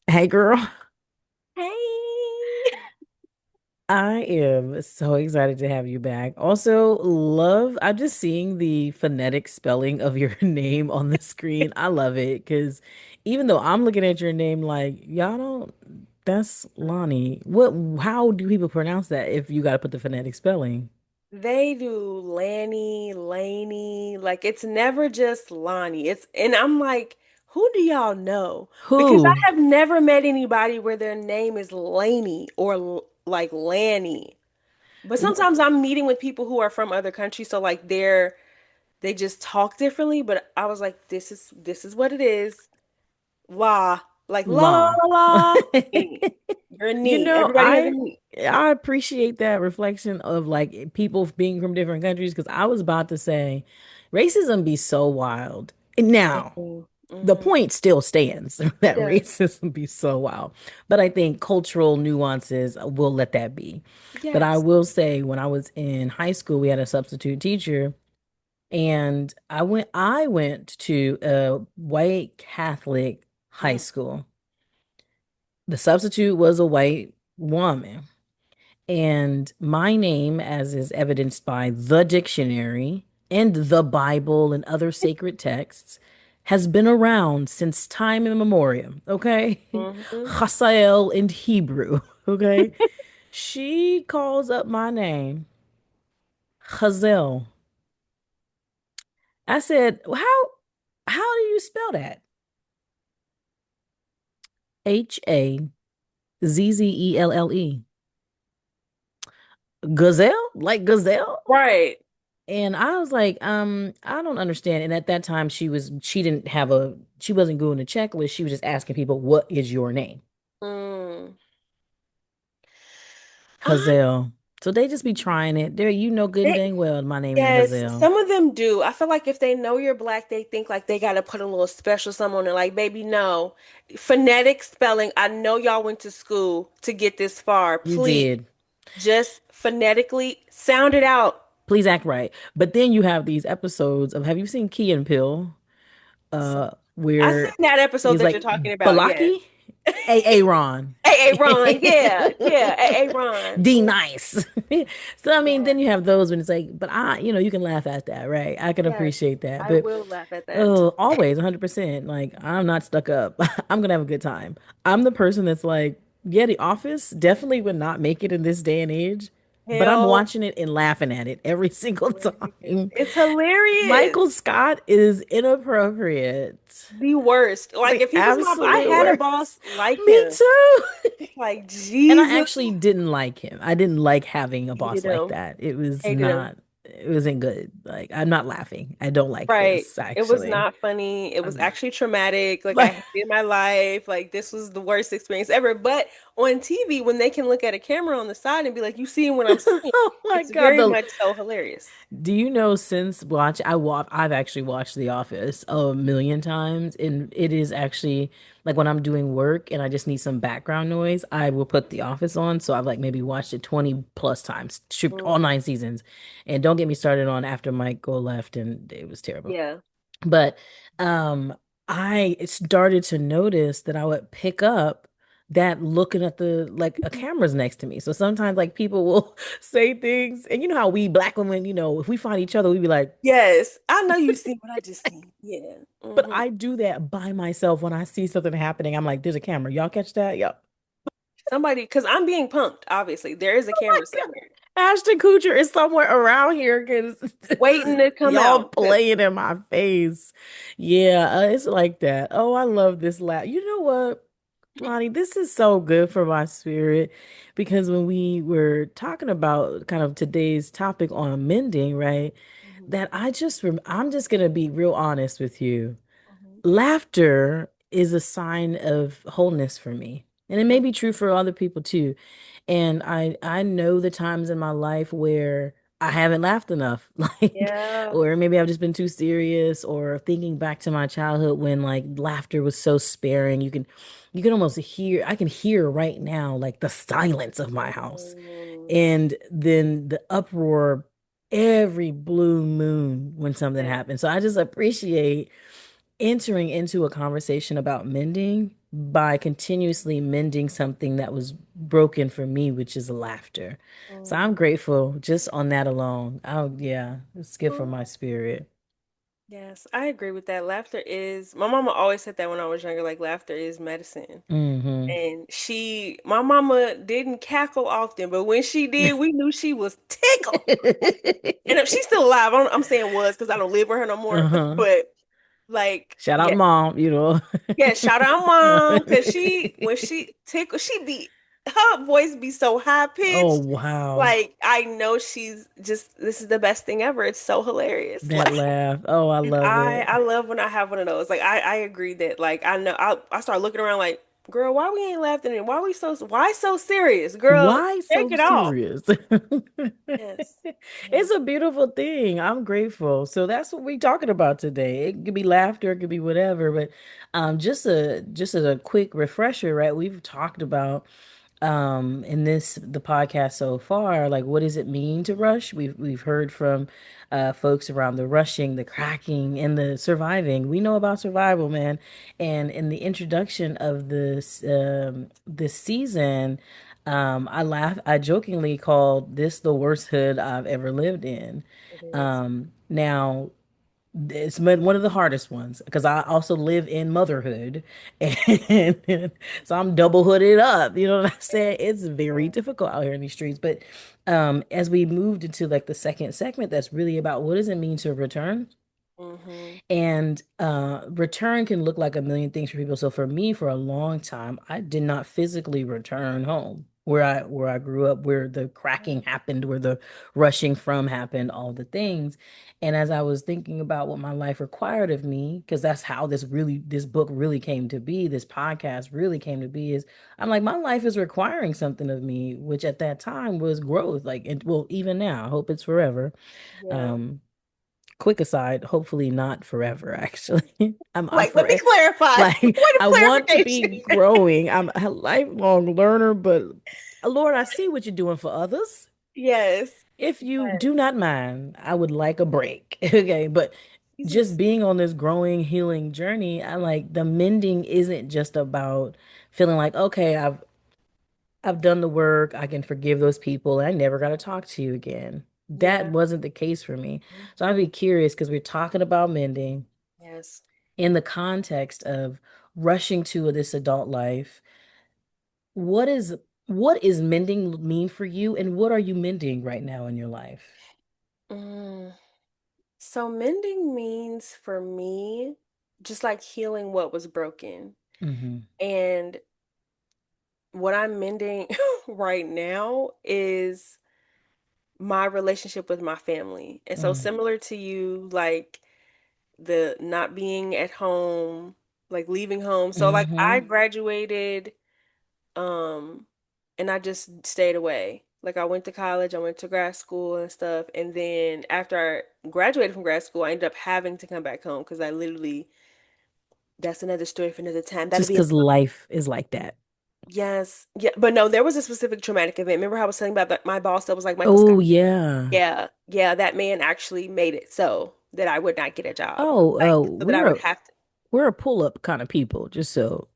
Hey girl, Hey. I am so excited to have you back. Also, I'm just seeing the phonetic spelling of your name on the screen. I love it because even though I'm looking at your name like, y'all don't, that's Lonnie. How do people pronounce that if you got to put the phonetic spelling? They do Lanny, Laney, like it's never just Lonnie. And I'm like, who do y'all know? Because I Who? have never met anybody where their name is Laney or like Lanny. But W- sometimes I'm meeting with people who are from other countries, so like they just talk differently, but I was like, this is what it is. La. Like la la La. la la. Nee. You're a You knee. know, Everybody has a knee. I appreciate that reflection of like people being from different countries because I was about to say racism be so wild. Now, the Mm-hmm. point still stands It that does. racism be so wild. But I think cultural nuances will let that be. But I Yes. will say when I was in high school, we had a substitute teacher and I went to a white Catholic high Mm. school. The substitute was a white woman. And my name, as is evidenced by the dictionary and the Bible and other sacred texts, has been around since time immemorial. Okay. Hmm. Chasael in Hebrew. Okay. She calls up my name, Chazel. I said, how do you spell that? Hazzelle. Gazelle? Like gazelle? Right. And I was like, I don't understand. And at that time, she wasn't doing a checklist. She was just asking people, what is your name? Mm. I, Hazel. So they just be trying it. There, you know good and they, dang well my name ain't yes, Hazel. some of them do. I feel like if they know you're black, they think like they gotta put a little special something on it. Like, baby, no. Phonetic spelling. I know y'all went to school to get this far. You Please, did. just phonetically sound it out. Please act right. But then you have these episodes of have you seen Key and Peele? I seen Where that episode he's that you're like talking about. Yes. Balaki? A Ron. A Ron. Yeah. Yeah. A Ron. D nice. So I mean, Yeah. then you have those when it's like, but you can laugh at that, right? I can Yes. appreciate that. I But will laugh at that. oh, always 100%. Like, I'm not stuck up. I'm gonna have a good time. I'm the person that's like, yeah, The Office definitely would not make it in this day and age, but I'm Hell, watching it and laughing at it every single time. it's hilarious. Michael Scott is inappropriate. The worst. Like The if he was I absolute had a worst. boss like Me him. too. Like And I Jesus, actually didn't like him. I didn't like having a boss hated like him. that. Hated him. It wasn't good. Like, I'm not laughing. I don't like Right. this, It was actually. not funny. It was I'm actually traumatic. Like I like, hated my life. Like this was the worst experience ever. But on TV, when they can look at a camera on the side and be like, "You seeing what I'm seeing?" oh my It's God. very much so hilarious. Do you know I've actually watched The Office a million times, and it is actually like when I'm doing work and I just need some background noise, I will put The Office on. So I've like maybe watched it 20 plus times, shoot, all Mm, 9 seasons. And don't get me started on after Michael left and it was terrible. yeah. But um I started to notice that I would pick up that looking at the like a camera's next to me. So sometimes like people will say things and you know how we black women, if we find each other, we be like, Yes. I know you see what I just seen. Yeah. but Hmm. I do that by myself when I see something happening. I'm like, there's a camera. Y'all catch that? Yep. Somebody, because I'm being punked, obviously. There is a Oh my camera God. somewhere Ashton Kutcher is somewhere around here because waiting to come y'all out. playing in my face. Yeah, it's like that. Oh, I love this laugh. You know what, Lonnie, this is so good for my spirit because when we were talking about kind of today's topic on mending, right? Mhm, That I'm just gonna be real honest with you. mhm, Laughter is a sign of wholeness for me. And it may mhm. be true for other people too. And I know the times in my life where I haven't laughed enough. Like, Yeah. or maybe I've just been too serious or thinking back to my childhood when like laughter was so sparing. You can almost hear I can hear right now like the silence of my house Mm, and then the uproar every blue moon when something yeah. happens. So I just appreciate entering into a conversation about mending by continuously mending something that was broken for me, which is laughter. So I'm Mm. grateful just on that alone. Oh yeah, it's good for Oh, my spirit. yes, I agree with that. Laughter is, my mama always said that when I was younger, like laughter is medicine. Hmm. And my mama didn't cackle often, but when she did, we knew she was tickled. And if she's still alive, I'm saying was because I don't live with her no more. Uh-huh. But like, Shout out yeah, mom, you know. yeah, shout out mom, because when she tickle, her voice be so high Oh pitched. wow. Like I know she's just this is the best thing ever. It's so hilarious. That laugh. Oh, I And love it. I love when I have one of those. Like I agree that like I know I start looking around like, girl, why we ain't laughing and why so serious? Girl, Why take so it off. serious? Yes. It's Yes. a beautiful thing. I'm grateful. So that's what we're talking about today. It could be laughter, it could be whatever, but just as a quick refresher, right? We've talked about in this the podcast so far, like what does it mean to rush? We've heard from folks around the rushing, the cracking, and the surviving. We know about survival, man. And in the introduction of this season, I jokingly called this the worst hood I've ever lived in. It is. Now it's been one of the hardest ones because I also live in motherhood, and so I'm double hooded up. You know what I'm saying? It's very Yeah. difficult out here in these streets. But as we moved into like the second segment, that's really about what does it mean to return. Mm-hmm. And return can look like a million things for people. So for me, for a long time, I did not physically return home where I grew up, where the cracking happened, where the rushing from happened, all the things. And as I was thinking about what my life required of me, because that's how this book really came to be, this podcast really came to be, is I'm like, my life is requiring something of me, which at that time was growth. Like, well, even now, I hope it's forever. Yeah. Um, Quick aside, hopefully not forever, actually. I'm Like, let me for clarify. like Point of I want to be clarification. growing. I'm a lifelong learner, but Lord, I see what you're doing for others. Yes. If you Yes. do not mind, I would like a break. Okay, but just Jesus. being on this growing, healing journey, I like the mending isn't just about feeling like, okay, I've done the work. I can forgive those people. I never got to talk to you again. That Yeah. wasn't the case for me. So I'd be curious because we're talking about mending Yes. in the context of rushing to this adult life. What is what is mending mean for you, and what are you mending right now in your life? Mm. So mending means for me just like healing what was broken. Hmm. And what I'm mending right now is my relationship with my family. And so Mm. similar to you, like the not being at home, like leaving home. So like I Hmm. graduated, um, and I just stayed away. Like I went to college, I went to grad school and stuff, and then after I graduated from grad school, I ended up having to come back home because I literally that's another story for another time. That'll Just be a because life is like that. yes. Yeah, but no, there was a specific traumatic event. Remember how I was telling about my boss that was like Michael Scott? Oh yeah. Yeah. Yeah, that man actually made it so that I would not get a job. Oh, Like so that I would we're have to. we're a pull-up kind of people, just so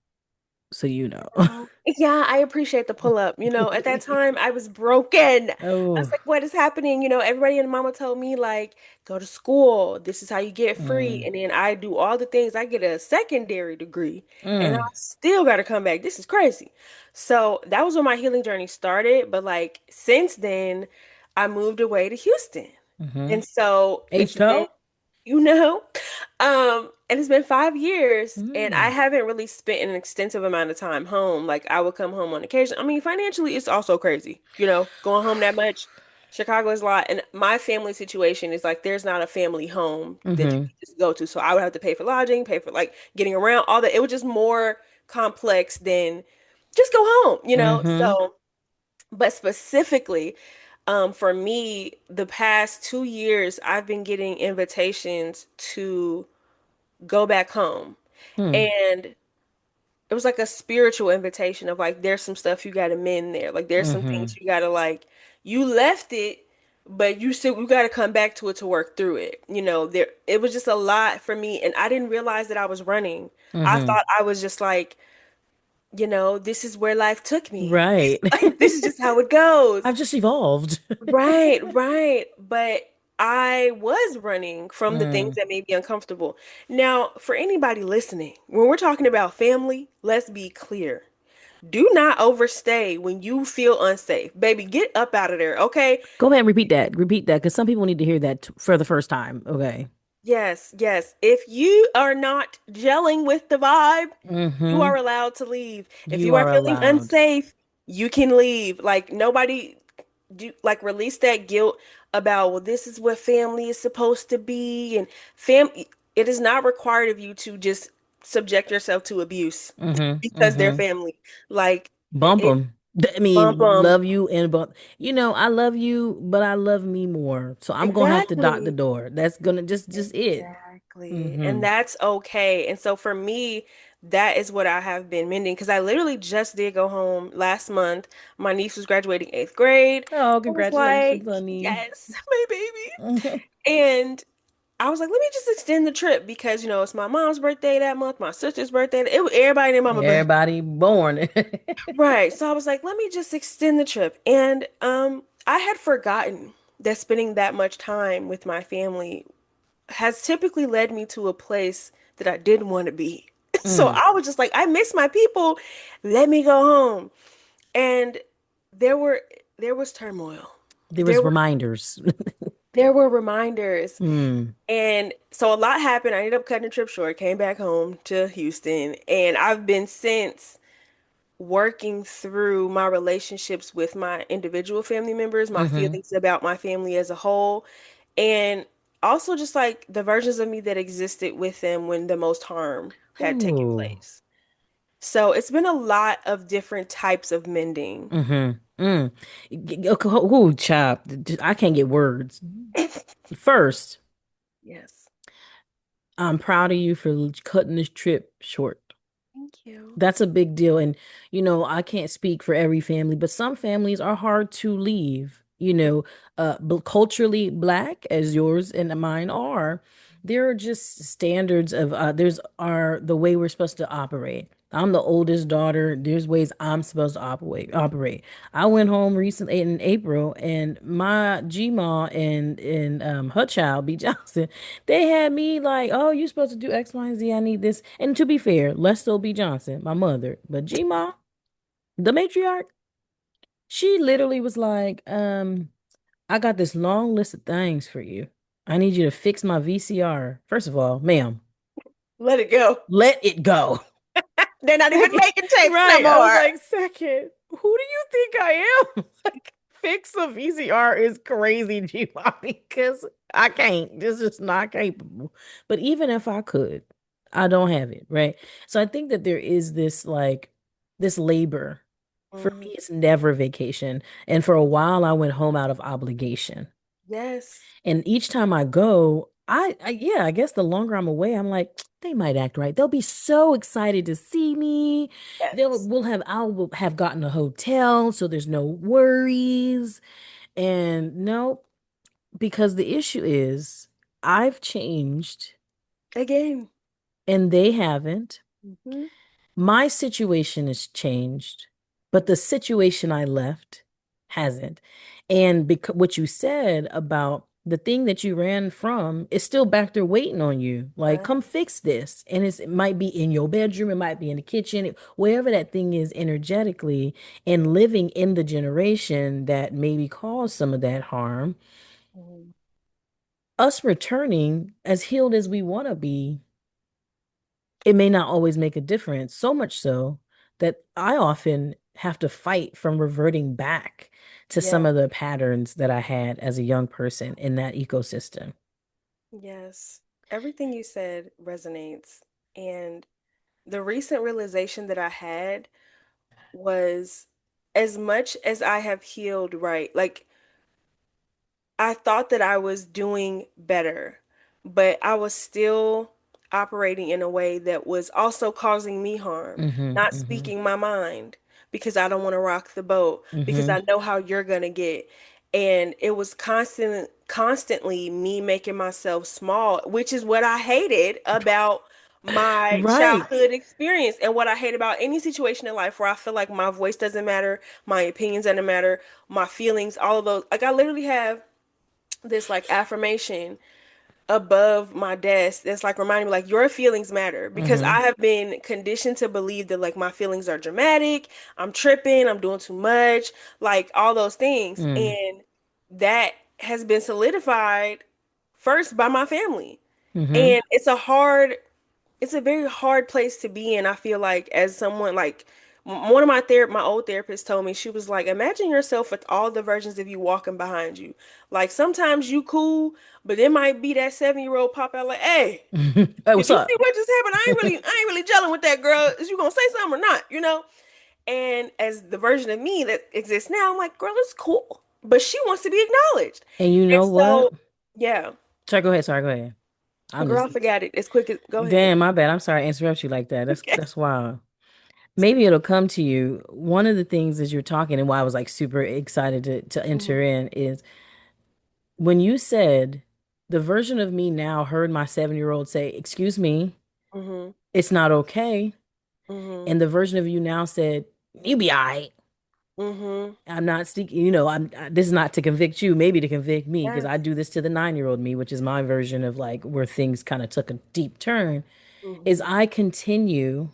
you know. Oh, yeah, I appreciate the pull up. At that time I was broken. I was Oh. like, what is happening? Everybody and mama told me like, go to school. This is how you get free. Mm, And then I do all the things. I get a secondary degree and I mm, still got to come back. This is crazy. So that was when my healing journey started. But like since then, I moved away to Houston. mm-hmm. And so it's been H-Town? you know? And it's been 5 years, and I Mm, haven't really spent an extensive amount of time home. Like I would come home on occasion. I mean, financially, it's also crazy, going home that much. Chicago is a lot, and my family situation is like there's not a family home that you mm-hmm. can just go to. So I would have to pay for lodging, pay for like getting around, all that. It was just more complex than just go home. Mm-hmm. So, but specifically, for me, the past 2 years, I've been getting invitations to go back home. Mm, And it was like a spiritual invitation of like, there's some stuff you got to mend there. Like, there's some mm-hmm. things you got to like, you left it, but you got to come back to it to work through it. It was just a lot for me. And I didn't realize that I was running. I Mm-hmm. thought I was just like, this is where life took me. Right. Like, this is just how it goes. I've just evolved. Right, right. But I was running from the things Mm. that made me uncomfortable. Now, for anybody listening, when we're talking about family, let's be clear. Do not overstay when you feel unsafe. Baby, get up out of there, okay? Go ahead and repeat that. Repeat that because some people need to hear that for the first time. Okay. Yes, yes. If you are not gelling with the vibe, you Mm-hmm. are allowed to leave. If You you are are feeling allowed. unsafe, you can leave. Like nobody do like release that guilt about, well, this is what family is supposed to be, and it is not required of you to just subject yourself to abuse Mm-hmm. because they're Mm-hmm. family. Like Bump it them. I bump mean, them. love you and bump. I love you, but I love me more. So I'm gonna have to dock the Exactly. door. That's gonna just it. Exactly. And Mm-hmm. that's okay. And so for me, that is what I have been mending because I literally just did go home last month. My niece was graduating eighth grade. Oh, I was like, congratulations, honey. yes, my baby. And I was like, let me just extend the trip because, it's my mom's birthday that month, my sister's birthday. It was everybody and their mama birthday. Everybody born. Right. So I was like, let me just extend the trip. And I had forgotten that spending that much time with my family has typically led me to a place that I didn't want to be. So Mm. I was just like, I miss my people. Let me go home. And there were there was turmoil. There There was were reminders. there were reminders. Mm. And so a lot happened. I ended up cutting the trip short, came back home to Houston, and I've been since working through my relationships with my individual family members, my Mm-hmm. feelings about my family as a whole, and also just like the versions of me that existed with them when the most harm had taken Ooh. place. So it's been a lot of different types of mending. Mm-hmm. Mm. Ooh, chop. I can't get words. First, Yes. I'm proud of you for cutting this trip short. Thank you. That's a big deal. And, I can't speak for every family, but some families are hard to leave. Culturally black, as yours and mine are, there are just standards of, there's are the way we're supposed to operate. I'm the oldest daughter. There's ways I'm supposed to operate. I went home recently in April and my G-Ma and her child, B Johnson, they had me like, oh, you're supposed to do X, Y, and Z. I need this. And to be fair, less so B Johnson, my mother. But G-Ma, the matriarch, she literally was like, I got this long list of things for you. I need you to fix my VCR. First of all, ma'am, Let it go. let it go. They're not even Second, making tapes no right. I was more. like, second, who do you think I am? Like, fix a VCR is crazy, G because I can't. This is not capable. But even if I could, I don't have it, right? So I think that there is this like this labor. For Mhm. me, it's never vacation. And for a while, I went home out of obligation. Yes. And each time I go, yeah, I guess the longer I'm away, I'm like, they might act right. They'll be so excited to see me. Yes. I will have gotten a hotel, so there's no worries. And no, because the issue is I've changed Again. and they haven't. Hmm. My situation has changed, but the situation I left hasn't. And because what you said about the thing that you ran from is still back there waiting on you. Like, Right. come fix this. And it might be in your bedroom, it might be in the kitchen, wherever that thing is energetically, and living in the generation that maybe caused some of that harm. Mhm. Us returning as healed as we want to be, it may not always make a difference, so much so that I often have to fight from reverting back to some Yeah. of the patterns that I had as a young person in that ecosystem. Yes. Everything you said resonates. And the recent realization that I had was as much as I have healed, right? Like I thought that I was doing better, but I was still operating in a way that was also causing me harm, Mm-hmm, not mm-hmm, speaking my mind because I don't want to rock the boat, because mm-hmm. I know how you're gonna get. And it was constantly me making myself small, which is what I hated about my Right. childhood experience and what I hate about any situation in life where I feel like my voice doesn't matter, my opinions doesn't matter, my feelings, all of those. Like I literally have this like affirmation above my desk that's like reminding me like your feelings matter because Mm-hmm. I have been conditioned to believe that like my feelings are dramatic, I'm tripping, I'm doing too much, like all those things. Mm. And that has been solidified first by my family. Mm-hmm. And it's a very hard place to be in. I feel like as someone like one of my old therapists told me, she was like, imagine yourself with all the versions of you walking behind you. Like sometimes you cool, but there might be that 7-year-old pop out like, hey, Hey, did what's you see up? what just happened? I ain't really gelling with that girl. Is you gonna say something or not? You know? And as the version of me that exists now, I'm like, girl, it's cool. But she wants to be acknowledged. And you And know what? so, yeah, Sorry, go ahead. Sorry, go ahead. I'm girl, just I forgot it as quick as go ahead. damn, my bad. I'm sorry to interrupt you like that. That's Okay. that's wild. Maybe it'll come to you. One of the things as you're talking and why I was like super excited to enter Hmm. in is when you said the version of me now heard my 7-year-old say, "Excuse me, Hmm. it's not okay." Hmm. And the version of you now said, "You be all right." Hmm. I'm not speaking, this is not to convict you, maybe to convict me, because Yes. I do this to the 9-year-old me, which is my version of like where things kind of took a deep turn, is Hmm. I continue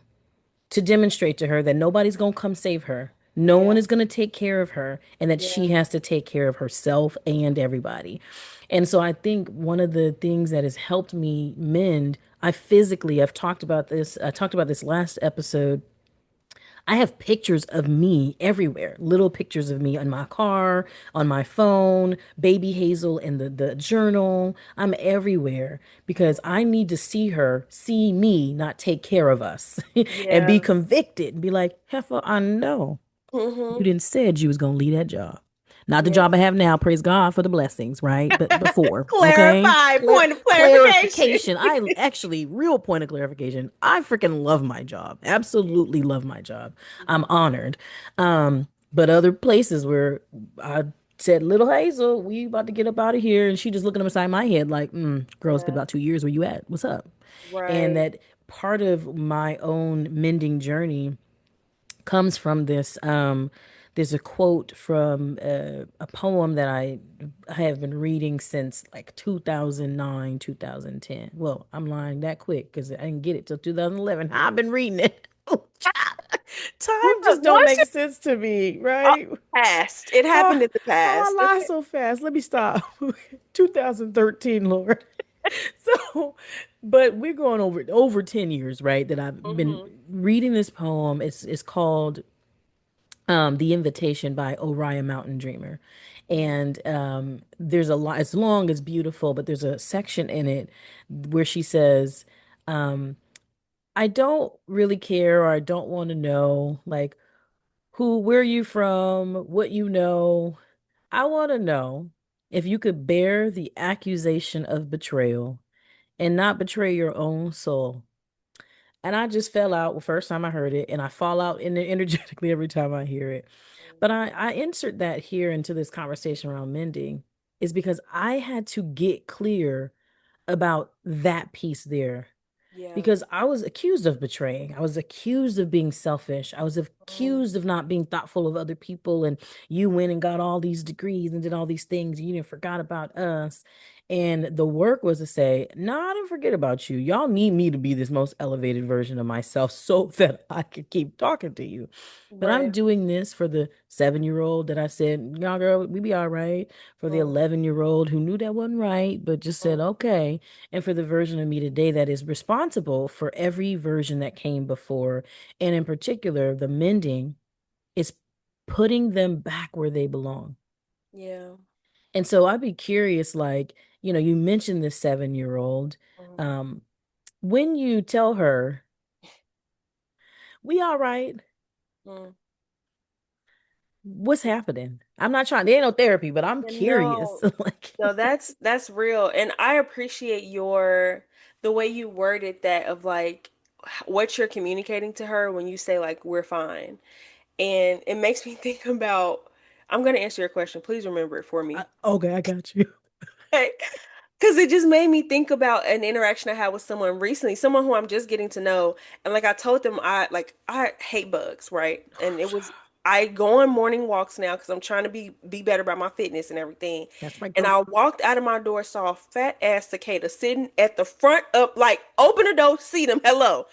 to demonstrate to her that nobody's going to come save her. No Yeah. one is going to take care of her, and that she Yeah. has to take care of herself and everybody. And so I think one of the things that has helped me mend, I've talked about this, I talked about this last episode. I have pictures of me everywhere, little pictures of me on my car, on my phone, baby Hazel in the journal. I'm everywhere because I need to see her, see me not take care of us and be Yeah. convicted and be like, Heifer, I know you Hmm. didn't said you was gonna leave that job. Not the Yeah. job I have now, praise God for the blessings, right? But before, okay? Clarify, point of clarification. Clarification. I actually, real point of clarification. I freaking love my job. Absolutely love my job. I'm Mhm. honored. But other places where I said, Little Hazel, we about to get up out of here. And she just looking upside my head like, girl, it's been Yeah. about 2 years. Where you at? What's up? And Right. that part of my own mending journey comes from this. There's a quote from a poem that I have been reading since like 2009, 2010. Well, I'm lying that quick because I didn't get it till 2011. I've been reading it. Time Look, just don't once make sense to me, you right? past, it How happened in the how I past. lie Okay. so fast? Let me stop. 2013, Lord. So, but we're going over 10 years, right? That I've been Hmm. reading this poem. It's called The Invitation by Orion Mountain Dreamer. Hmm. And there's a lot, it's long, it's beautiful, but there's a section in it where she says, I don't really care or I don't want to know, like, where you from, what you know. I want to know if you could bear the accusation of betrayal and not betray your own soul. And I just fell out the first time I heard it, and I fall out in energetically every time I hear it. But I insert that here into this conversation around mending is because I had to get clear about that piece there Yeah. because I was accused of betraying. I was accused of being selfish. I was Mm. accused of not being thoughtful of other people. And you went and got all these degrees and did all these things. And you didn't forgot about us. And the work was to say, no, I didn't forget about you. Y'all need me to be this most elevated version of myself so that I could keep talking to you. But I'm Right. doing this for the 7-year-old that I said, y'all girl, we be all right. For the Mm. 11-year-old who knew that wasn't right, but just said, Mm. okay, and for the version of me today that is responsible for every version that came before. And in particular, the mending is putting them back where they belong. Yeah. And so I'd be curious, like, you mentioned this 7-year-old. Mm. Um, when you tell her, we all right, Mm. what's happening? I'm not trying, there ain't no therapy, but I'm And curious. no, Like, no, that's real. And I appreciate the way you worded that of like what you're communicating to her when you say like we're fine. And it makes me think about I'm gonna answer your question. Please remember it for me. okay, I got you. Okay. Because it just made me think about an interaction I had with someone recently, someone who I'm just getting to know. And like I told them, I hate bugs, right? And it was I go on morning walks now because I'm trying to be better about my fitness and everything. That's my And girl. I walked out of my door, saw a fat ass cicada sitting at the front of like open the door, see them, hello.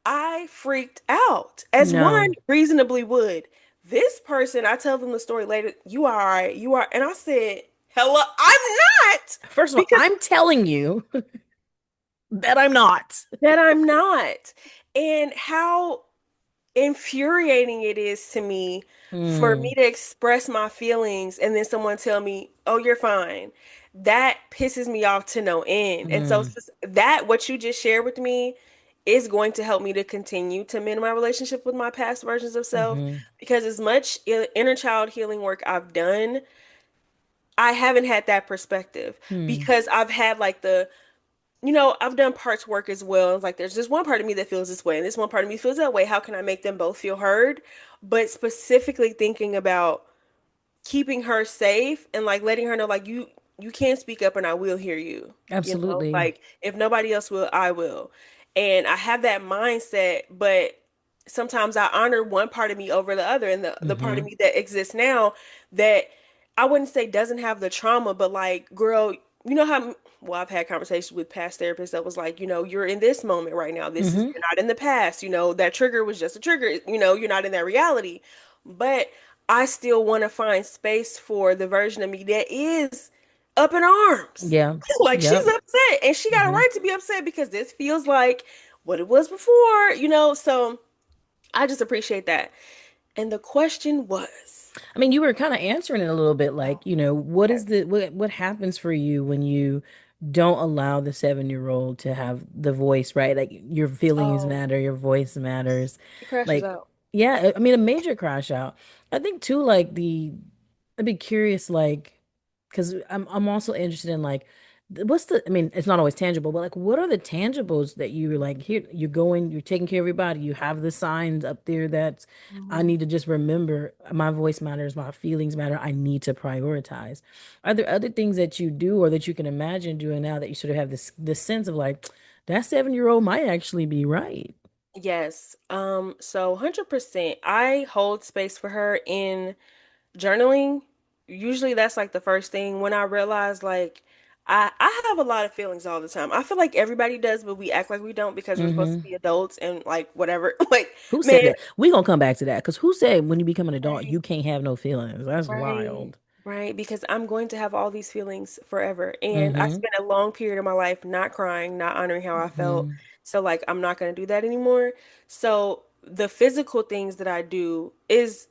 I freaked out, as one No. reasonably would. This person, I tell them the story later, you are all right, you are, and I said, hello, I'm not. First of all, Because I'm telling you that I'm not. that I'm not. And how infuriating it is to me for me Mm, to express my feelings and then someone tell me, "Oh, you're fine." That pisses me off to no end. And so mm, that what you just shared with me is going to help me to continue to mend my relationship with my past versions of self mm-hmm, because as much inner child healing work I've done, I haven't had that perspective mm, because I've had like I've done parts work as well. It's like there's this one part of me that feels this way, and this one part of me feels that way. How can I make them both feel heard? But specifically thinking about keeping her safe and like letting her know like you can speak up and I will hear you. You know, absolutely. like if nobody else will, I will. And I have that mindset, but sometimes I honor one part of me over the other and the part of Mm-hmm, me that exists now that I wouldn't say doesn't have the trauma, but like, girl, you know how well I've had conversations with past therapists that was like, you're in this moment right now. mm-hmm. You're not in the past, that trigger was just a trigger, you're not in that reality. But I still want to find space for the version of me that is up in arms. Yeah. Like she's Yep. upset and she got a Mm-hmm. right to be upset because this feels like what it was before. So I just appreciate that. And the question was, I mean, you were kind of answering it a little bit like, what okay. is what happens for you when you don't allow the 7-year-old to have the voice, right? Like your feelings Oh, matter, your voice matters. he crashes Like, out. yeah, I mean, a major crash out. I think too, like I'd be curious, like, because I'm also interested in like, what's the? I mean, it's not always tangible, but like, what are the tangibles that you're like here? You're taking care of your body. You have the signs up there that I Mhm. need to just remember. My voice matters. My feelings matter. I need to prioritize. Are there other things that you do or that you can imagine doing now that you sort of have this sense of like that 7-year-old might actually be right? Yes. So 100%. I hold space for her in journaling. Usually that's like the first thing when I realize like I have a lot of feelings all the time. I feel like everybody does, but we act like we don't because we're supposed to Mm-hmm. be adults and like whatever. Like, Who man, said that? We gonna come back to that because who said when you become an adult right. you can't have no feelings? That's Right, wild. right, because I'm going to have all these feelings forever. And I Mm-hmm. spent a long period of my life not crying, not honoring how I felt. Mm-hmm. So, like, I'm not going to do that anymore. So, the physical things that I do is,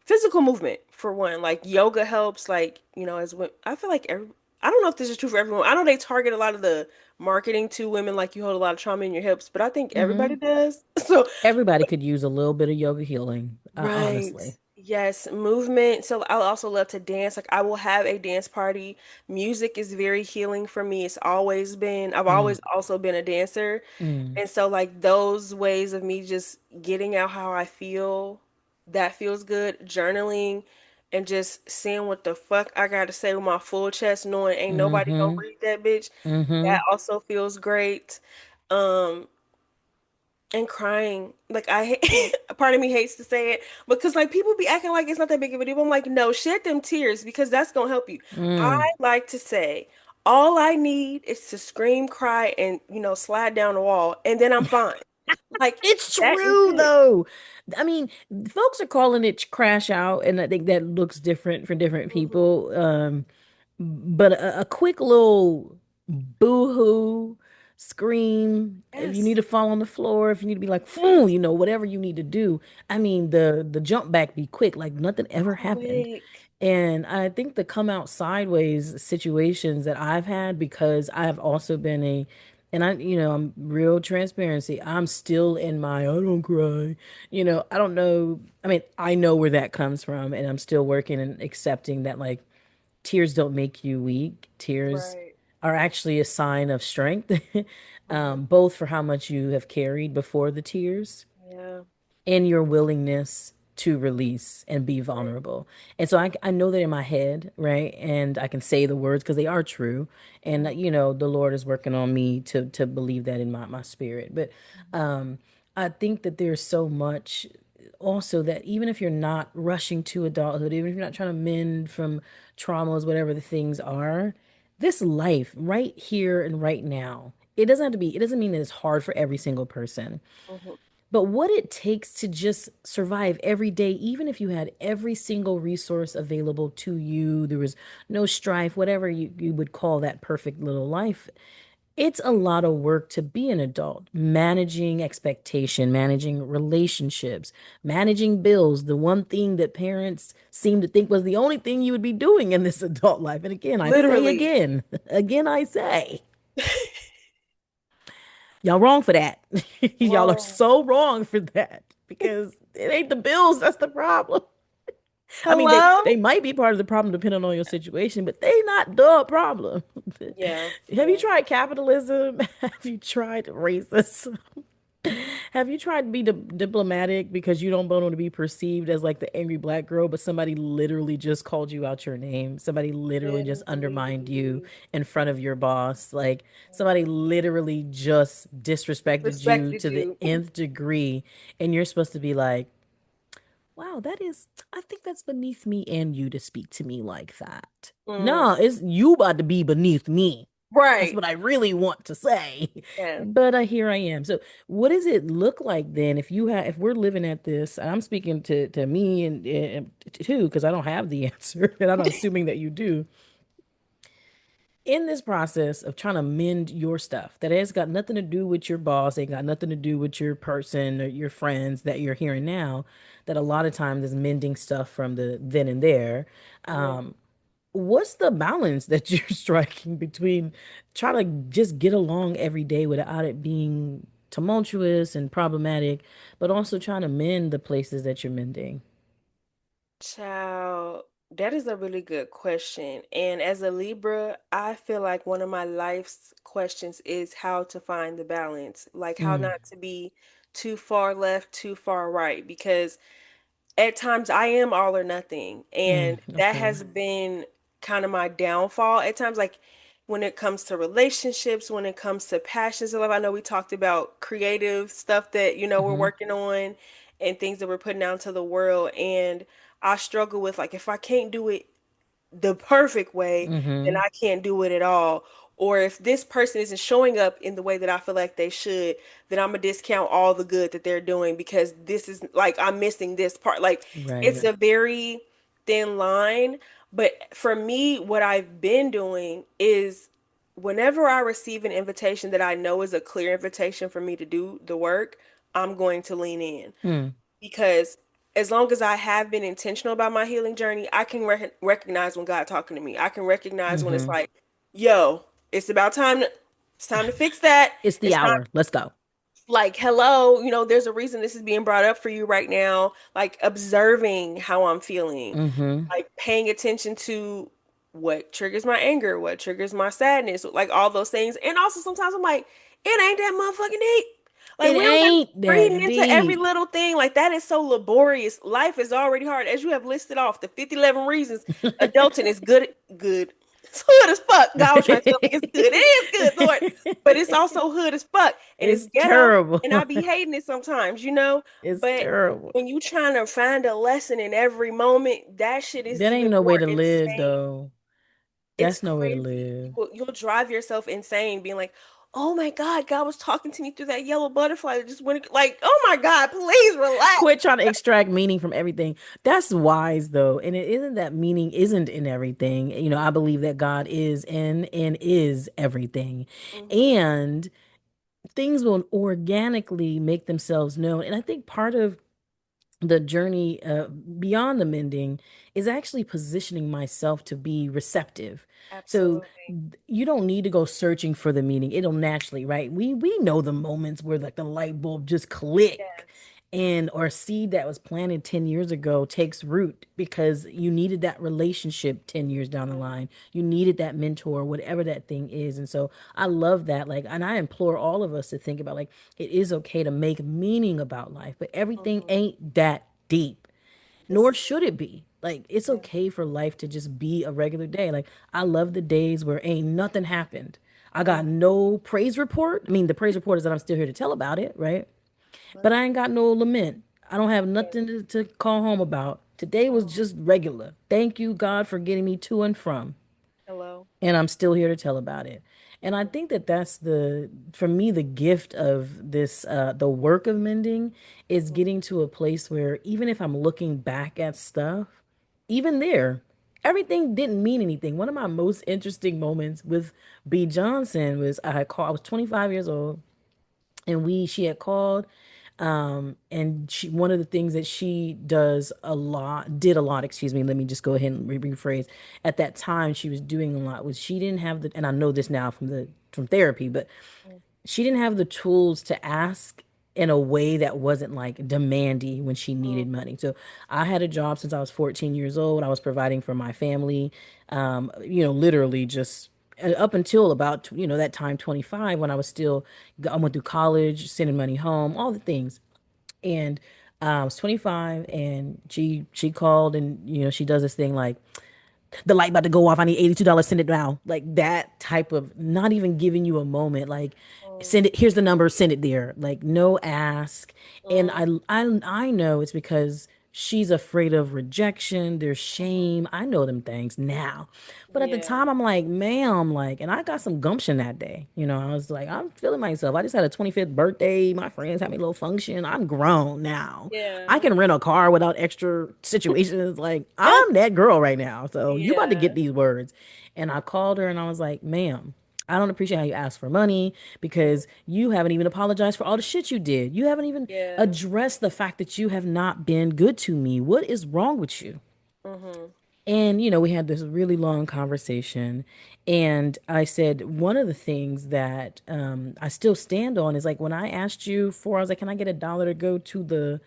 physical movement for one. Like, yoga helps, like, I feel like I don't know if this is true for everyone. I know they target a lot of the marketing to women, like, you hold a lot of trauma in your hips, but I think Mm-hmm. everybody does. So, Everybody could use a little bit of yoga healing, right. honestly. Yes, movement. So I also love to dance. Like I will have a dance party. Music is very healing for me. It's always been. I've Mm, always also been a dancer. mm, And so like those ways of me just getting out how I feel, that feels good. Journaling and just seeing what the fuck I gotta say with my full chest, knowing ain't nobody gonna mm-hmm. read that bitch. Mm-hmm. That also feels great. Um, and crying. Like a part of me hates to say it because like people be acting like it's not that big of a deal. I'm like, no, shed them tears because that's gonna help you. I Mm. like to say all I need is to scream, cry, and slide down the wall, and then I'm fine. Like It's that is true it. though. I mean, folks are calling it crash out, and I think that looks different for different Mhm. people. But a quick little boo-hoo scream, if you need Yes, to fall on the floor, if you need to be like, "Phew," whatever you need to do. I mean, the jump back be quick, like nothing ever happened. quick. And I think the come out sideways situations that I've had because I have also been and I'm real transparency. I'm still in my I don't cry. I don't know. I mean, I know where that comes from, and I'm still working and accepting that like tears don't make you weak. Tears Right. are actually a sign of strength, Mhm. both for how much you have carried before the tears Yeah. and your willingness. to release and be Right. vulnerable. And so I know that in my head, right? And I can say the words because they are true. And, Mhm. the Lord is working on me to believe that in my spirit. But Mhm. I think that there's so much also that even if you're not rushing to adulthood, even if you're not trying to mend from traumas, whatever the things are, this life right here and right now, it doesn't mean that it's hard for every single person. Mhm. But what it takes to just survive every day, even if you had every single resource available to you, there was no strife, whatever you would call that perfect little life, it's a lot of work to be an adult, managing expectation, managing relationships, managing bills, the one thing that parents seem to think was the only thing you would be doing in this adult life. And again, I say Literally. again, again, I say, y'all wrong for that. Y'all are Wrong. so wrong for that because it ain't the bills that's the problem. I mean, they Hello? might be part of the problem depending on your situation, but they not the problem. Yeah, Have you yeah. tried capitalism? Have you tried racism? Have you tried to be diplomatic because you don't want to be perceived as like the angry black girl, but somebody literally just called you out your name? Somebody literally just undermined you Literally in front of your boss. Like somebody literally just disrespected you respected to the you. nth degree, and you're supposed to be like, wow, I think that's beneath me and you to speak to me like that. Mm. No, it's you about to be beneath me. That's Right. what I really want to say. Yeah. But here I am. So what does it look like then if we're living at this, I'm speaking to me and too, because I don't have the answer, and I'm not assuming that you do in this process of trying to mend your stuff that has got nothing to do with your boss, ain't got nothing to do with your person or your friends that you're hearing now, that a lot of times is mending stuff from the then and there. Mhm. What's the balance that you're striking between trying to just get along every day without it being tumultuous and problematic, but also trying to mend the places that you're mending? Child, that is a really good question. And as a Libra, I feel like one of my life's questions is how to find the balance, like how Mm, not to be too far left, too far right, because at times I am all or nothing. And that okay. has been kind of my downfall at times, like when it comes to relationships, when it comes to passions in life. I know we talked about creative stuff that, we're Mm-hmm. working on and things that we're putting out into the world. And I struggle with like if I can't do it the perfect way, then Mm-hmm. I can't do it at all. Or if this person isn't showing up in the way that I feel like they should, then I'm gonna discount all the good that they're doing because this is like I'm missing this part. Like it's Right. a very thin line. But for me, what I've been doing is whenever I receive an invitation that I know is a clear invitation for me to do the work, I'm going to lean in Hmm. because as long as I have been intentional about my healing journey, I can recognize when God talking to me. I can recognize when it's Mm-hmm. like, "Yo, it's about time to it's time to fix that. It's the It's time hour. Let's go. like, hello, there's a reason this is being brought up for you right now. Like observing how I'm feeling, Mm-hmm. like paying attention to what triggers my anger, what triggers my sadness, like all those things. And also sometimes I'm like, it ain't that motherfucking deep. Like It we don't got to ain't reading that into every deep. little thing. Like that is so laborious. Life is already hard. As you have listed off the 50, 11 reasons adulting is good. It's hood as fuck. God was trying to tell me it's good. It is good, Lord. But it's also hood as fuck. And it's It's ghetto. terrible. And I be hating it sometimes. It's But terrible. when you trying to find a lesson in every moment, that shit is That even ain't no way more to live, insane. though. It's That's no way to crazy. live. You'll drive yourself insane being like, "Oh my God, God was talking to me through that yellow butterfly that just went like, oh my God, please relax." Quit trying to extract meaning from everything. That's wise, though. And it isn't that meaning isn't in everything. I believe that God is in and is everything. Hmm. And things will organically make themselves known. And I think part of the journey beyond the mending is actually positioning myself to be receptive. So Absolutely. you don't need to go searching for the meaning. It'll naturally, right? We know the moments where like the light bulb just click Yes. and or seed that was planted 10 years ago takes root because you needed that relationship 10 years down the Mhm. line. You needed that mentor, whatever that thing is. And so I love that. Like, and I implore all of us to think about like it is okay to make meaning about life, but everything Mhm. ain't that deep. nor It's should it be. Like, it's yeah. okay for life to just be a regular day. Like, I love the days where ain't nothing happened. I got Mm, no praise report. I mean, the praise report is that I'm still here to tell about it, right? But I ain't got no lament. I don't have yeah. nothing to call home about. Today was Mm, just regular. Thank you, God, for getting me to and from, hello. and I'm still here to tell about it. And I Mhm, think that that's for me, the gift of this, the work of mending is mhm, getting to a place where even if I'm looking back at stuff, even there, everything didn't mean anything. One of my most interesting moments with B. Johnson was I was 25 years old, and she had called, and one of the things that she did a lot, excuse me, let me just go ahead and rephrase. At that time she was doing a lot was she didn't have and I know this now from therapy, but mm, she didn't have the tools to ask in a way that wasn't like demanding when she needed mm, money. So I had a job since I was 14 years old. I was providing for my family, literally just up until about, that time, 25, when I was still, I went through college, sending money home, all the things. And I was 25, and she called, and she does this thing like, the light about to go off. I need $82. Send it now. Like that type of, not even giving you a moment. Like, mm, send it. Here's the number. Send it there. Like, no ask. And mhm, I know it's because she's afraid of rejection. There's mhm. shame. I know them things now. But at the Yeah. time, I'm like, ma'am, like, and I got some gumption that day. I was like, I'm feeling myself. I just had a 25th birthday. My friends had me a little function. I'm grown now. I Yeah. can rent a car without extra situations. Like, I'm that girl right now. So you about to get Yeah. these words. And I called her and I was like, ma'am, I don't appreciate how you ask for money Mhm. because you haven't even apologized for all the shit you did. You haven't even Yeah. addressed the fact that you have not been good to me. What is wrong with you? Mhm. And, we had this really long conversation. And I said, one of the things that I still stand on is like when I asked you for, I was like, can I get $1 to go to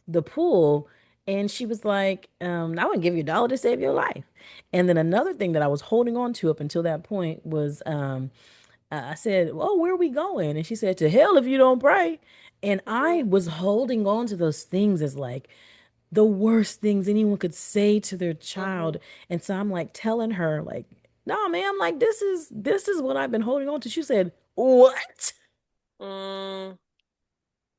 the pool? And she was like, I wouldn't give you $1 to save your life. And then another thing that I was holding on to up until that point was, I said, oh, where are we going? And she said, to hell if you don't pray. And I Mhm. was holding on to those things as like the worst things anyone could say to their child. Mhm. And so I'm like telling her, like, no, man, like this is what I've been holding on to. She said, what? Mm,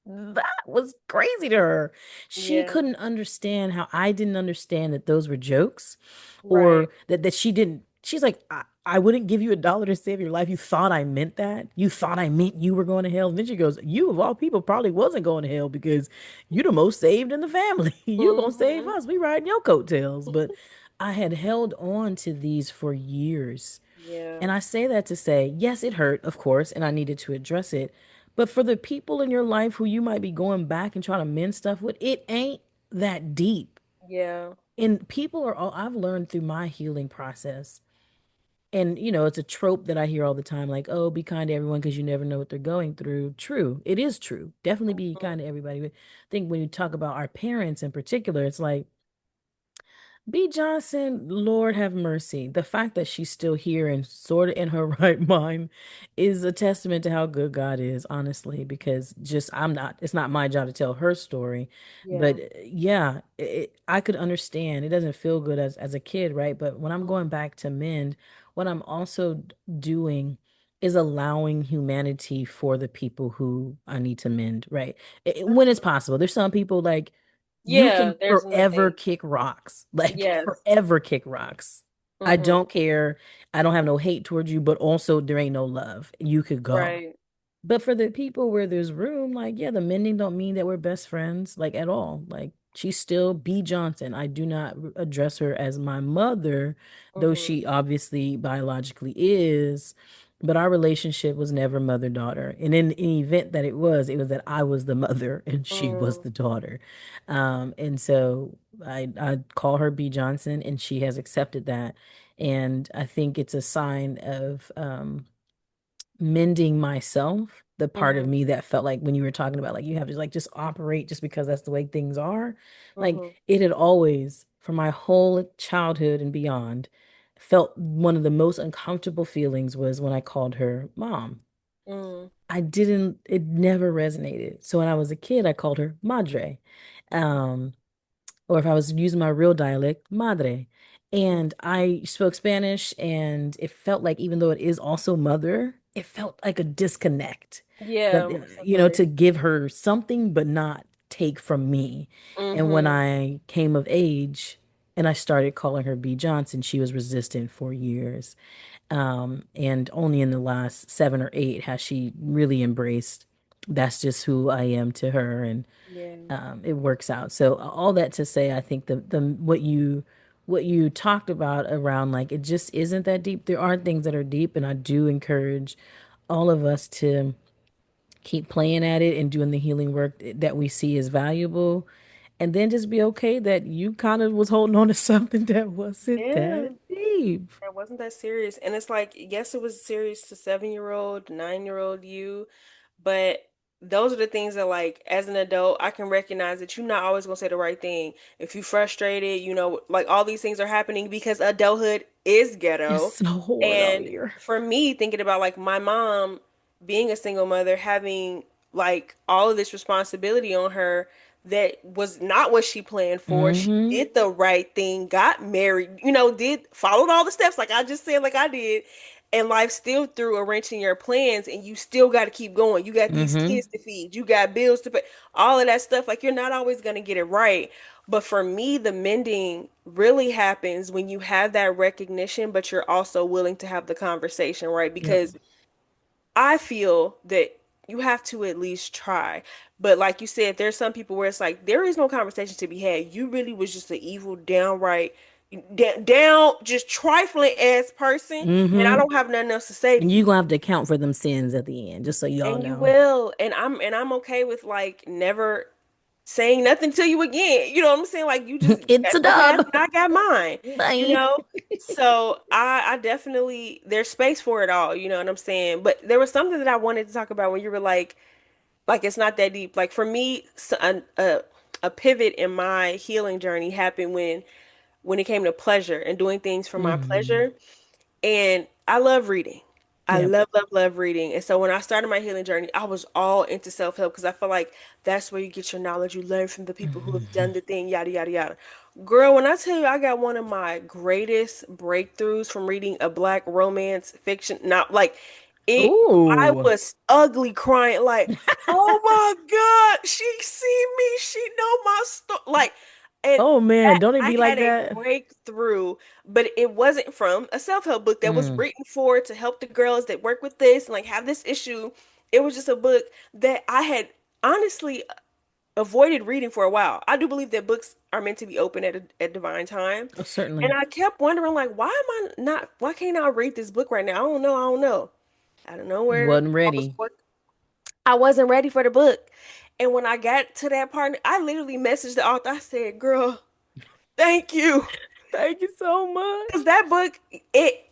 That was crazy to her. She yeah. couldn't understand how I didn't understand that those were jokes, Right. or that she didn't. She's like, I wouldn't give you $1 to save your life. You thought I meant that? You thought I meant you were going to hell? And then she goes, you of all people probably wasn't going to hell because you the most saved in the family. You gonna save Mhm. us. We riding your coattails. But I had held on to these for years. Yeah. And I say that to say, yes, it hurt, of course, and I needed to address it. But for the people in your life who you might be going back and trying to mend stuff with, it ain't that deep. Yeah. And people are all, I've learned through my healing process. And, it's a trope that I hear all the time like, oh, be kind to everyone because you never know what they're going through. True. It is true. Definitely be Mhm. kind to everybody. But I think when you talk about our parents in particular, it's like, B. Johnson, Lord have mercy. The fact that she's still here and sort of in her right mind is a testament to how good God is, honestly, because just it's not my job to tell her story. But Yeah. yeah, I could understand. It doesn't feel good as a kid, right? But when I'm going Mhm. back to mend, what I'm also doing is allowing humanity for the people who I need to mend, right? When it's possible. There's some people like, you Yeah, can there's forever nothing. kick rocks, like Yes. forever kick rocks. I Mhm. don't care. I don't have no hate towards you, but also there ain't no love. You could go. Right. But for the people where there's room, like, yeah, the mending don't mean that we're best friends, like at all. Like, she's still B. Johnson. I do not address her as my mother, though Mhm. she obviously biologically is. But our relationship was never mother-daughter. And in any event that it was that I was the mother and she was Mm. the daughter. And so I call her B. Johnson, and she has accepted that. And I think it's a sign of mending myself, the part of Mhm. me that felt like when you were talking about like you have to like just operate just because that's the way things are. Like, Mhm. it had always, for my whole childhood and beyond, felt one of the most uncomfortable feelings was when I called her mom. Mm. It never resonated. So when I was a kid, I called her Madre. Um, or if I was using my real dialect, madre. And I spoke Spanish, and it felt like, even though it is also mother, it felt like a disconnect. That, Yeah, most to definitely. give her something but not take from me. And when Mm-hmm. I came of age and I started calling her B. Johnson, she was resistant for years. And only in the last 7 or 8 has she really embraced that's just who I am to her. And Yeah. it works out. So all that to say, I think the what you talked about around, like, it just isn't that deep. There are things that are deep, and I do encourage all of us to keep playing at it and doing the healing work that we see is valuable, and then just be okay that you kind of was holding on to something that wasn't Yeah. that deep. It wasn't that serious. And it's like, yes, it was serious to 7-year-old, 9-year-old you, but those are the things that, like, as an adult, I can recognize that you're not always gonna say the right thing. If you're frustrated, like, all these things are happening because adulthood is It's ghetto. so hard out And here. for me, thinking about, like, my mom being a single mother, having, like, all of this responsibility on her that was not what she planned for. She Mm-hmm. did the right thing, got married, did followed all the steps like I just said, like I did, and life still threw a wrench in your plans, and you still got to keep going. You got these Mm-hmm. kids to feed, you got bills to pay, all of that stuff. Like, you're not always gonna get it right. But for me, the mending really happens when you have that recognition, but you're also willing to have the conversation, right? Yep. Because I feel that you have to at least try. But like you said, there's some people where it's like there is no conversation to be had. You really was just an evil, downright, down, just trifling ass person, and I Mm-hmm. don't have nothing else to say to And you you. gonna have to account for them sins at the end, just so y'all And you know. will. And I'm okay with, like, never saying nothing to you again. You know what I'm saying? Like, you just It's got a your path dub. and I got mine, you Bye. know? So I definitely, there's space for it all, you know what I'm saying? But there was something that I wanted to talk about when you were like it's not that deep. Like, for me, a pivot in my healing journey happened when it came to pleasure and doing things for my Mm. pleasure. And I love reading. I Yep. love, love, love reading. And so when I started my healing journey, I was all into self-help because I feel like that's where you get your knowledge. You learn from the people who have Mhm. done the thing, yada, yada, yada. Girl, when I tell you I got one of my greatest breakthroughs from reading a black romance fiction, not like it, I Ooh. was ugly crying like, oh my God, she see me, she know my story. Like, and Oh man, that don't it I be like had a that? breakthrough, but it wasn't from a self-help book that was Mm. written for to help the girls that work with this and, like, have this issue. It was just a book that I had honestly avoided reading for a while. I do believe that books are meant to be open at divine time. Oh, And certainly. I kept wondering, like, why can't I read this book right now? I don't know. I don't know. I don't know You where wasn't I was ready. I wasn't ready for the book. And when I got to that part, I literally messaged the author. I said, girl, thank you. Thank you so Because much. that book,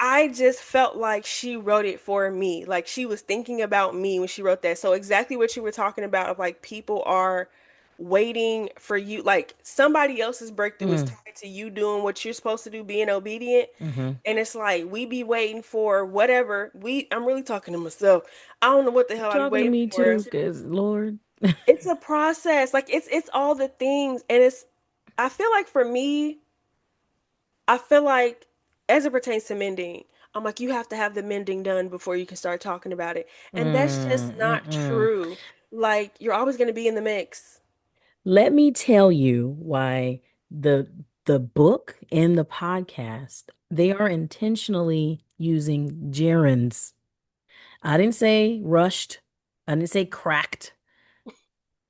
I just felt like she wrote it for me. Like, she was thinking about me when she wrote that. So exactly what you were talking about of, like, people are waiting for you. Like, somebody else's breakthrough is Mm. tied to you doing what you're supposed to do, being obedient. Mm-hmm. And it's like we be waiting for whatever. I'm really talking to myself. I don't know what the You hell I be talking to waiting me for. too, cause Lord. It's a process. Like, it's all the things, and I feel like for me, I feel like as it pertains to mending, I'm like, you have to have the mending done before you can start talking about it. And that's just not Mm-mm. true. Like, you're always going to be in the mix. Let me tell you why the the book and the podcast, they are intentionally using gerunds. I didn't say rushed. I didn't say cracked.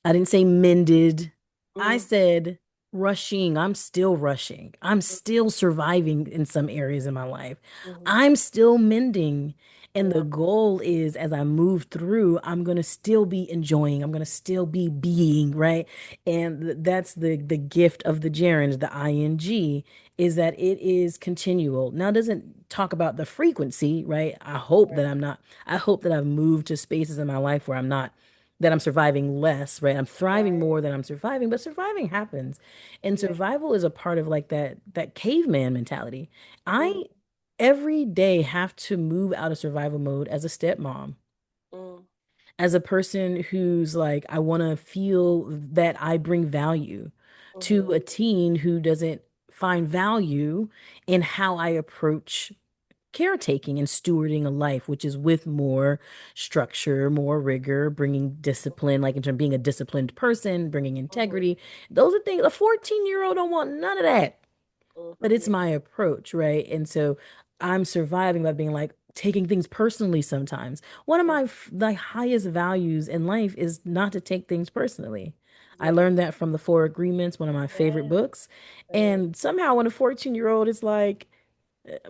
I didn't say mended. I Mm, said rushing. I'm still rushing. I'm still surviving in some areas in my life. mm, I'm still mending. And the yeah, goal is, as I move through, I'm going to still be enjoying. I'm going to still be being, right? And that's the gift of the gerund, the ing, is that it is continual. Now, it doesn't talk about the frequency, right? I hope that I've moved to spaces in my life where I'm surviving less, right? I'm thriving right. more than I'm surviving, but surviving happens. And Yeah. survival is a part of, like, that caveman mentality. Mm, I every day have to move out of survival mode as a stepmom, mm, as a person who's like, I want to feel that I bring value. to a Mhm. teen who doesn't find value in how I approach caretaking and stewarding a life, which is with more structure, more rigor, bringing discipline, like in terms of being a disciplined person, bringing Mhm. integrity. Those are things a 14-year-old don't want none of that, but Mhm. it's Yeah. my approach, right? And so I'm surviving by being like taking things personally sometimes. One of Mhm. my like highest values in life is not to take things personally. I Yeah. learned that from the Four Agreements, one of my favorite Yeah. books. Same. And somehow when a 14-year-old is like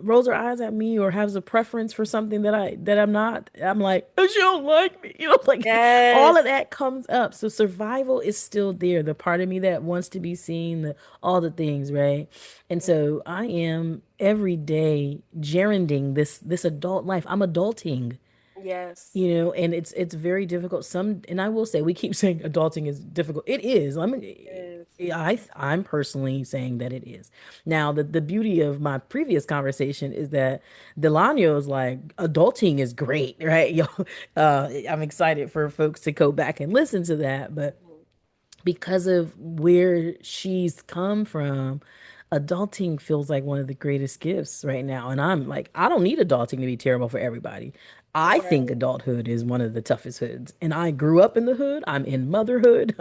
rolls her eyes at me or has a preference for something that I'm not, I'm like, oh, she don't like me. Like all Yes. of that comes up. So survival is still there. The part of me that wants to be seen, all the things, right? And Mhm. so I am every day gerunding this adult life. I'm adulting, Yes. and it's very difficult. And I will say, we keep saying adulting is difficult. It is. I mean, It is. I'm personally saying that it is. Now, the beauty of my previous conversation is that Delano's like adulting is great, right? I'm excited for folks to go back and listen to that, but Mhm. because of where she's come from, adulting feels like one of the greatest gifts right now. And I'm like, I don't need adulting to be terrible for everybody. I think Right. adulthood is one of the toughest hoods. And I grew up in the hood. I'm in motherhood.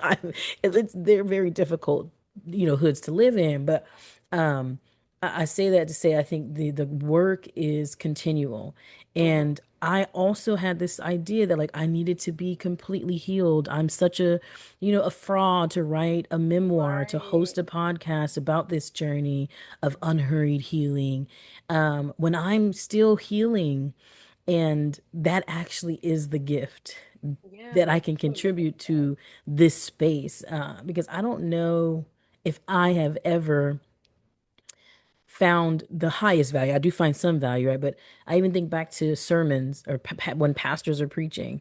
They're very difficult, hoods to live in. But um, I say that to say I think the work is continual. Mhm. And I also had this idea that like I needed to be completely healed. I'm such a fraud to write a memoir, to Right. host a podcast about this journey of unhurried healing. When I'm still healing, and that actually is the gift that Yeah. I can I love contribute that. to this space. Because I don't know if I have ever found the highest value. I do find some value, right? But I even think back to sermons or when pastors are preaching.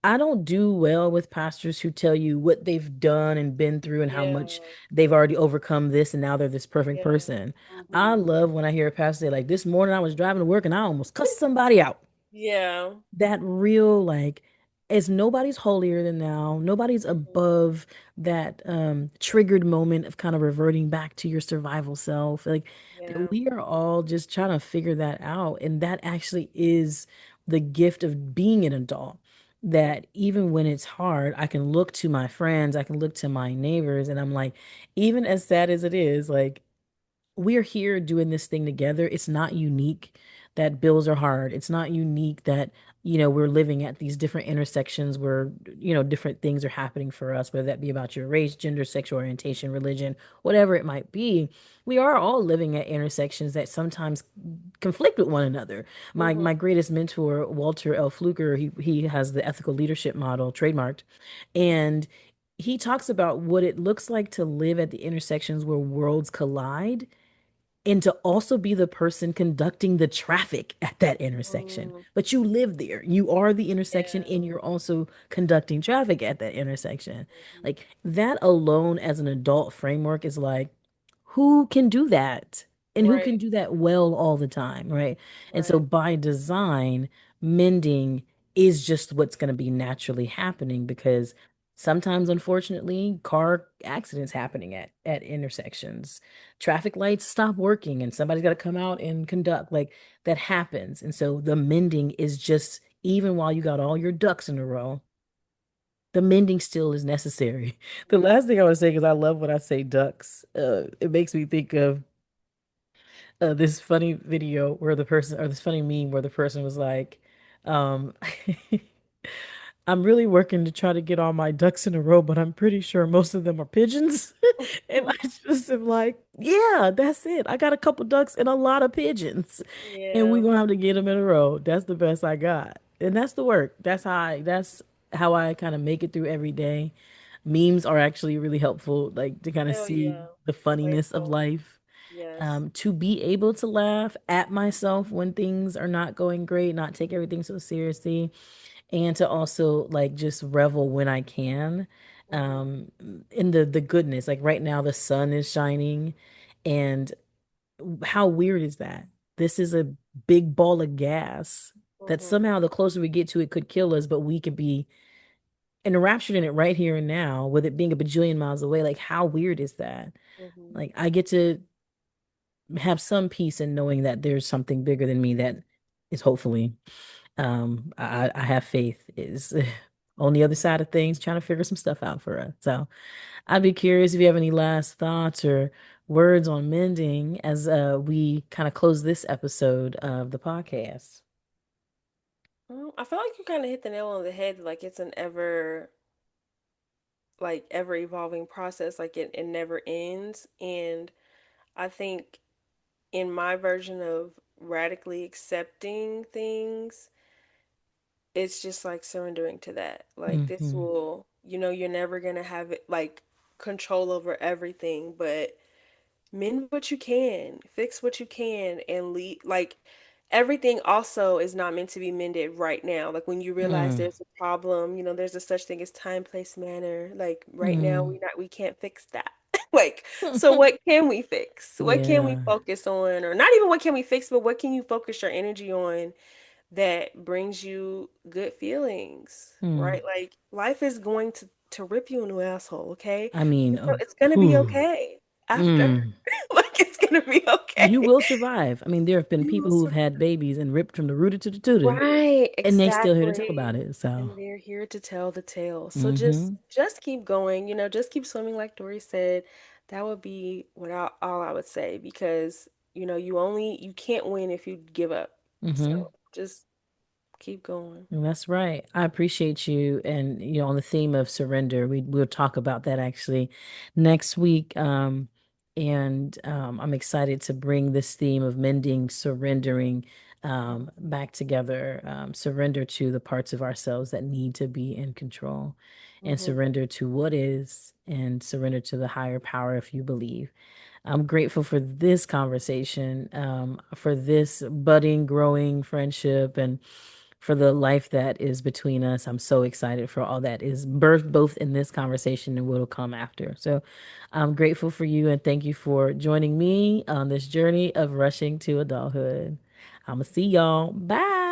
I don't do well with pastors who tell you what they've done and been through and how Yeah. much they've already overcome this and now they're this perfect Yeah. person. I Mhm. love when I hear a pastor say, like, this morning I was driving to work and I almost cussed somebody out. Yeah. That real, like, as nobody's holier than thou, nobody's Mhm. above that triggered moment of kind of reverting back to your survival self. Like, that Yeah. we are all just trying to figure that out. And that actually is the gift of being an adult. Mhm. That even when it's hard, I can look to my friends, I can look to my neighbors, and I'm like, even as sad as it is, like, we're here doing this thing together. It's not unique that bills are hard. It's not unique that, we're living at these different intersections where, different things are happening for us, whether that be about your race, gender, sexual orientation, religion, whatever it might be. We are all living at intersections that sometimes conflict with one another. My Mhm. greatest mentor, Walter L. Fluker, he has the ethical leadership model trademarked. And he talks about what it looks like to live at the intersections where worlds collide and to also be the person conducting the traffic at that intersection. Mhm. But you live there. You are the intersection Yeah. and you're also conducting traffic at that intersection. Mhm. Like that alone as an adult framework is like, who can do that? And who can Right. do that well all the time, right? And so Right. by design, mending is just what's going to be naturally happening because sometimes, unfortunately, car accidents happening at intersections, traffic lights stop working and somebody's got to come out and conduct, like that happens. And so the mending is just, even while you got all your ducks in a row, the mending still is necessary. The Yeah. last thing I want to say, because I love when I say ducks, it makes me think of this funny video where the person, or this funny meme where the person was like, um, I'm really working to try to get all my ducks in a row, but I'm pretty sure most of them are pigeons. And I just am like, yeah, that's it. I got a couple ducks and a lot of pigeons, and we Yeah. gonna have to get them in a row. That's the best I got, and that's the work. That's how I kind of make it through every day. Memes are actually really helpful, like to kind of Hell see yeah. the funniness of Playful. life, Yes. to be able to laugh at myself when things are not going great, not take everything so seriously, and to also like just revel when I can, Mhm. um in the goodness. Like right now the sun is shining, and how weird is that? This is a big ball of gas that Mhm. somehow the closer we get to it could kill us, but we could be enraptured in it right here and now, with it being a bajillion miles away. Like, how weird is that? Hmm. Like, I get to have some peace in knowing that there's something bigger than me that is hopefully, I have faith is on the other side of things, trying to figure some stuff out for us. So I'd be curious if you have any last thoughts or words on mending as we kind of close this episode of the podcast. I feel like you kind of hit the nail on the head. Like it's an ever evolving process. Like it never ends. And I think in my version of radically accepting things, it's just like surrendering to that. Like this Hmm. will, you're never gonna have it like control over everything, but mend what you can, fix what you can, and leave. Like everything also is not meant to be mended right now. Like when you realize Mm. there's a problem, there's a such thing as time, place, manner. Like right now, Mm. we can't fix that. Like, so what can we fix? What can we Yeah. focus on? Or not even what can we fix, but what can you focus your energy on that brings you good feelings, Mm. right? Like life is going to rip you a new asshole, okay? I mean, It's gonna be whew. okay after. Mm. Like it's gonna be You okay. will survive. I mean, there have been You people will who've survive. had babies and ripped from the rooter to the tutor, Right, and they still here to tell exactly. about it. So, And they're here to tell the tale. So hmm. just keep going, just keep swimming like Dory said. That would be all I would say because, you can't win if you give up. Hmm. So just keep going. That's right. I appreciate you. And, on the theme of surrender, we'll talk about that actually next week. And I'm excited to bring this theme of mending, surrendering, back together, surrender to the parts of ourselves that need to be in control, and Mm-hmm. surrender to what is, and surrender to the higher power if you believe. I'm grateful for this conversation, for this budding, growing friendship, and for the life that is between us. I'm so excited for all that is birthed both in this conversation and what will come after. So I'm grateful for you and thank you for joining me on this journey of rushing to adulthood. I'm going to see y'all. Bye.